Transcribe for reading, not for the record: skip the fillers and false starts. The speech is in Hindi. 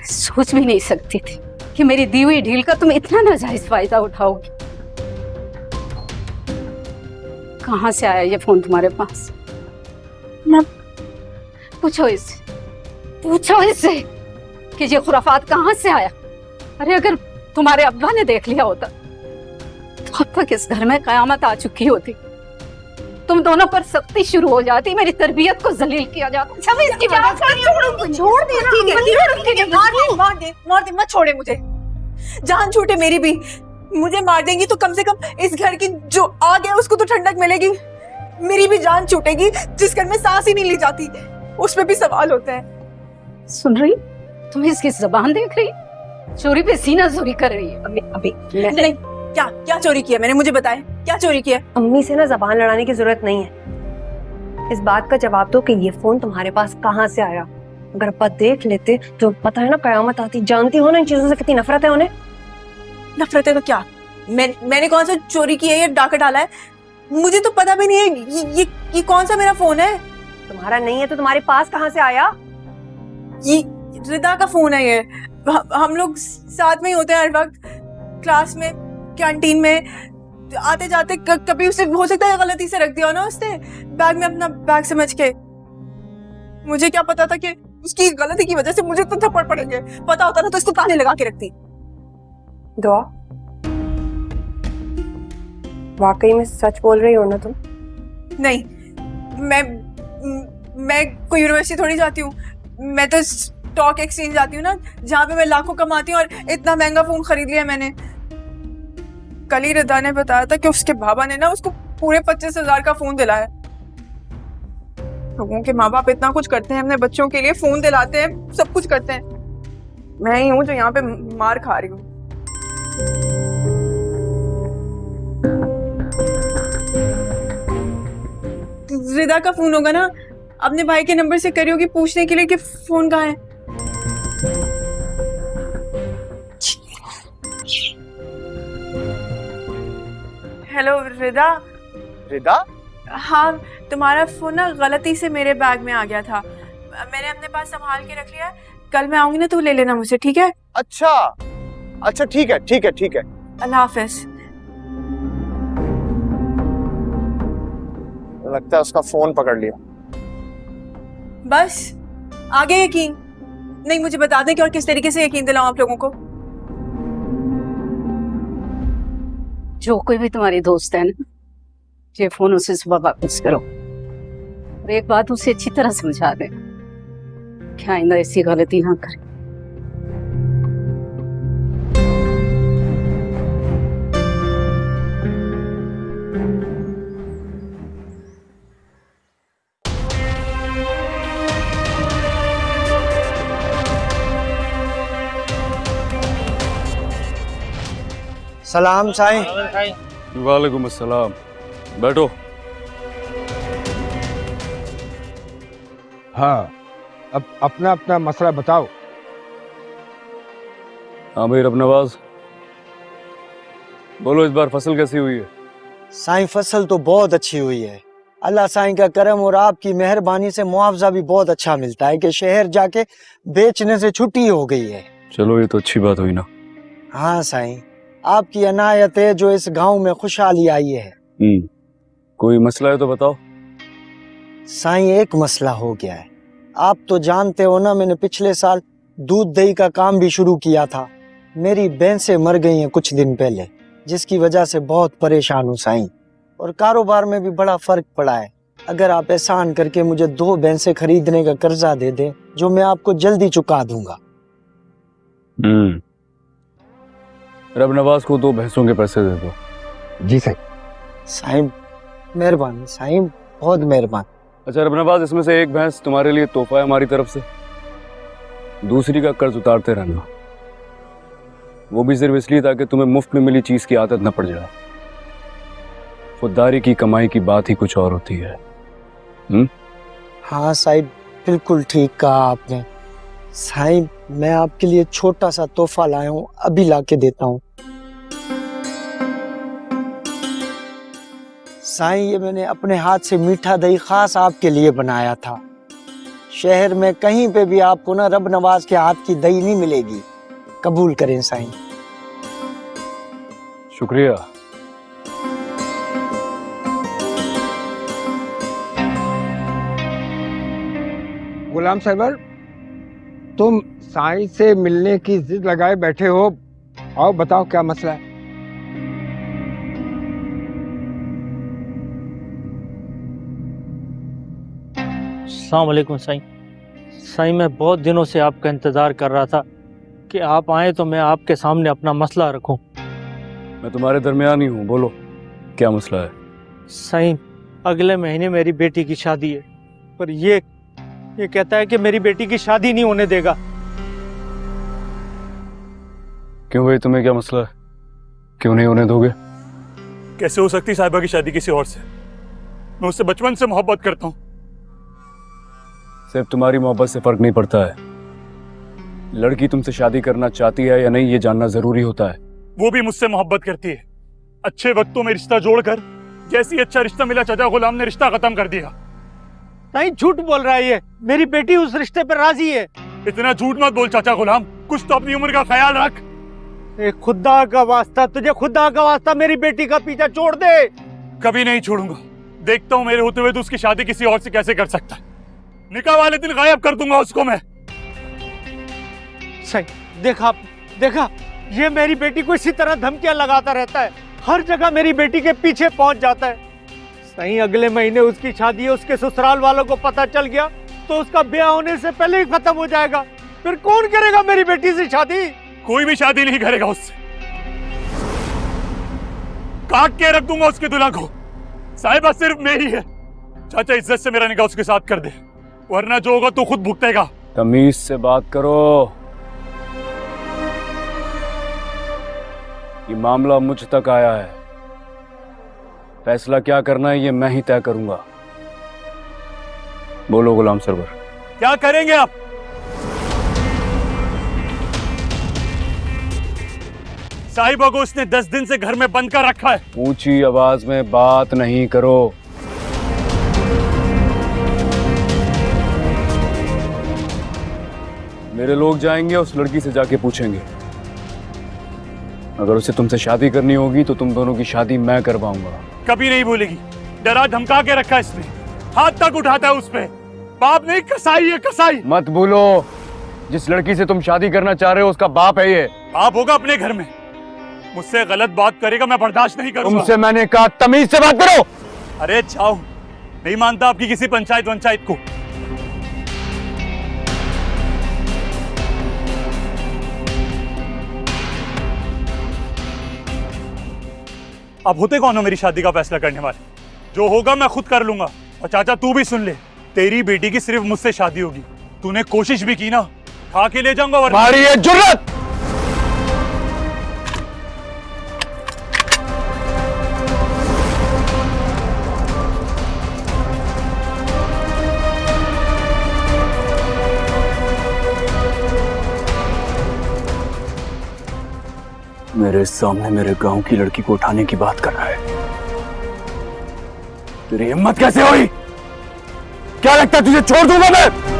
सोच भी नहीं सकती थी कि मेरी दी हुई डील का तुम इतना नाजायज फायदा उठाओगे। कहाँ से आया ये फोन तुम्हारे पास? मैं पूछो इससे कि ये खुराफात कहाँ से आया। अरे अगर तुम्हारे अब्बा ने देख लिया होता तो अब तक इस घर में कयामत आ चुकी होती। तुम दोनों पर सख्ती शुरू हो जाती, मेरी तरबियत को जलील किया जाता। सब इसकी वजह से। छोड़ दे मार दे, मत छोड़े मुझे। जान छूटे मेरी भी, मुझे मार देंगी तो कम से कम इस घर की जो आग है उसको तो ठंडक मिलेगी। मेरी भी जान छूटेगी, जिस घर में सांस ही नहीं ली जाती उसमें भी सवाल होते हैं। सुन रही, तुम इसकी जबान देख रही, चोरी पे सीना चोरी कर रही है। अभी नहीं, क्या चोरी किया मैंने, मुझे बताएं क्या चोरी किया? अम्मी से ना जबान लड़ाने की जरूरत नहीं है। इस बात का जवाब दो कि ये फोन तुम्हारे पास कहाँ से आया। अगर अब्बा देख लेते तो पता है ना कयामत आती। जानती हो ना इन चीजों से कितनी नफरत है उन्हें। नफरत है तो क्या? मैंने कौन सा चोरी किया है या डाका डाला है? मुझे तो पता भी नहीं है ये कौन सा मेरा फोन है। तुम्हारा नहीं है तो तुम्हारे पास कहाँ से आया? ये रिदा का फोन है। ये हम लोग साथ में ही होते हैं हर वक्त, क्लास में, कैंटीन में, आते जाते। कभी उसे हो सकता है गलती से रख दिया ना उसने बैग में, अपना बैग समझ के। मुझे क्या पता था कि उसकी गलती की वजह से मुझे तो थप्पड़ पड़ेंगे। पता होता ना तो इसको ताने लगा के रखती। दुआ, वाकई में सच बोल रही हो ना तुम? नहीं, मैं कोई यूनिवर्सिटी थोड़ी जाती हूँ। मैं तो स्टॉक एक्सचेंज जाती हूँ ना, जहाँ पे मैं लाखों कमाती हूँ और इतना महंगा फोन खरीद लिया मैंने। कल ही रिदा ने बताया था कि उसके बाबा ने ना उसको पूरे 25,000 का फोन दिलाया। लोगों के माँ बाप इतना कुछ करते हैं अपने बच्चों के लिए, फोन दिलाते हैं, सब कुछ करते हैं। मैं ही हूँ जो यहाँ पे मार खा रही हूँ। रिदा का फोन होगा ना, अपने भाई के नंबर से करी होगी पूछने के लिए कि फोन कहाँ है। हेलो रिदा। रिदा? हाँ, तुम्हारा फोन ना गलती से मेरे बैग में आ गया था। मैंने अपने पास संभाल के रख लिया। कल मैं आऊंगी ना तो ले लेना मुझे, ठीक है? अच्छा ठीक है। अल्लाह हाफिज। लगता है उसका फोन पकड़ लिया। बस आगे यकीन नहीं, मुझे बता दें कि और किस तरीके से यकीन दिलाऊं आप लोगों को। जो कोई भी तुम्हारी दोस्त है ना, ये फोन उसे सुबह वापस करो और एक बात उसे अच्छी तरह समझा दे कि आइंदा ऐसी गलती ना करे। सलाम साईं। वालेकुम अस्सलाम। बैठो। हाँ, अब अपना अपना मसला बताओ। हाँ भाई रबनवाज, बोलो इस बार फसल कैसी हुई है? साईं फसल तो बहुत अच्छी हुई है। अल्लाह साईं का करम और आपकी मेहरबानी से मुआवजा भी बहुत अच्छा मिलता है कि शहर जाके बेचने से छुट्टी हो गई है। चलो ये तो अच्छी बात हुई ना। हाँ साईं, आपकी अनायत है जो इस गांव में खुशहाली आई है। कोई मसला है तो बताओ। साईं एक मसला हो गया है। आप तो जानते हो ना, मैंने पिछले साल दूध दही का काम भी शुरू किया था। मेरी भैंसें मर गई हैं कुछ दिन पहले, जिसकी वजह से बहुत परेशान हूँ साईं, और कारोबार में भी बड़ा फर्क पड़ा है। अगर आप एहसान करके मुझे 2 भैंसें खरीदने का कर्जा दे दें, जो मैं आपको जल्दी चुका दूंगा। रबनवाज को 2 भैंसों के पैसे दे दो। जी सही। साईं मेहरबानी, साईं बहुत मेहरबान। अच्छा रबनवाज, इसमें से 1 भैंस तुम्हारे लिए तोहफा है हमारी तरफ से, दूसरी का कर्ज उतारते रहना। वो भी सिर्फ इसलिए ताकि तुम्हें मुफ्त में मिली चीज की आदत न पड़ जाए। खुददारी की कमाई की बात ही कुछ और होती है। हाँ साहिब, बिल्कुल ठीक कहा आपने। साहिब मैं आपके लिए छोटा सा तोहफा लाया हूँ, अभी लाके देता हूँ। साईं ये मैंने अपने हाथ से मीठा दही खास आपके लिए बनाया था। शहर में कहीं पे भी आपको ना रब नवाज के हाथ की दही नहीं मिलेगी। कबूल करें साईं। शुक्रिया। गुलाम सरवर, तुम साईं से मिलने की जिद लगाए बैठे हो, और बताओ क्या मसला है? अस्सलाम वालेकुम साईं। साईं, मैं बहुत दिनों से आपका इंतज़ार कर रहा था कि आप आए तो मैं आपके सामने अपना मसला रखूं। मैं तुम्हारे दरमियान ही हूँ, बोलो क्या मसला है? साईं, अगले महीने मेरी बेटी की शादी है, पर ये कहता है कि मेरी बेटी की शादी नहीं होने देगा। क्यों भाई, तुम्हें क्या मसला है? क्यों नहीं होने दोगे? कैसे हो सकती साहिबा की शादी किसी और से? मैं उससे बचपन से मोहब्बत करता हूँ। सिर्फ तुम्हारी मोहब्बत से फर्क नहीं पड़ता है। लड़की तुमसे शादी करना चाहती है या नहीं, ये जानना जरूरी होता है। वो भी मुझसे मोहब्बत करती है। अच्छे वक्तों में रिश्ता जोड़कर जैसे ही अच्छा रिश्ता मिला, चाचा गुलाम ने रिश्ता खत्म कर दिया। साईं, झूठ बोल रहा है ये। मेरी बेटी उस रिश्ते पर राजी है। इतना झूठ मत बोल चाचा गुलाम, कुछ तो अपनी उम्र का ख्याल रख। ए खुदा का वास्ता, तुझे खुदा का वास्ता मेरी बेटी का पीछा छोड़ दे। कभी नहीं छोड़ूंगा। देखता हूँ मेरे होते हुए तो उसकी शादी किसी और से कैसे कर सकता है। निकाह वाले दिन गायब कर दूंगा उसको मैं। सही देखा, ये मेरी बेटी को इसी तरह धमकियां लगाता रहता है। हर जगह मेरी बेटी के पीछे पहुंच जाता है। सही, अगले महीने उसकी शादी है, उसके ससुराल वालों को पता चल गया तो उसका ब्याह होने से पहले ही खत्म हो जाएगा। फिर कौन करेगा मेरी बेटी से शादी? कोई भी शादी नहीं करेगा उससे। काट के रख दूंगा उसके दूल्हा को। साहिबा सिर्फ मेरी है। चाचा, इज्जत से मेरा निकाह उसके साथ कर दे, वरना जो होगा तू खुद भुगतेगा। तमीज से बात करो। ये मामला मुझ तक आया है। फैसला क्या करना है ये मैं ही तय करूंगा। बोलो गुलाम सरवर, क्या करेंगे आप? साहिबा को उसने 10 दिन से घर में बंद कर रखा है। ऊंची आवाज में बात नहीं करो। मेरे लोग जाएंगे, उस लड़की से जाके पूछेंगे। अगर उसे तुमसे शादी करनी होगी तो तुम दोनों की शादी मैं करवाऊंगा। कभी नहीं भूलेगी। डरा धमका के रखा इसने, हाथ तक उठाता है उस पे। बाप नहीं, कसाई है कसाई। मत भूलो, जिस लड़की से तुम शादी करना चाह रहे हो उसका बाप है ये। बाप होगा अपने घर में, मुझसे गलत बात करेगा मैं बर्दाश्त नहीं करूंगा। तुमसे मैंने कहा तमीज से बात करो। अरे जाओ, नहीं मानता आपकी किसी पंचायत को। अब होते कौन हो मेरी शादी का फैसला करने वाले? जो होगा मैं खुद कर लूंगा। और चाचा तू भी सुन ले, तेरी बेटी की सिर्फ मुझसे शादी होगी। तूने कोशिश भी की ना, खा के ले जाऊंगा वरना। तुम्हारी ये जुर्रत! मेरे सामने मेरे गांव की लड़की को उठाने की बात कर रहा है। तेरी हिम्मत कैसे हुई? क्या लगता है तुझे छोड़ दूंगा मैं?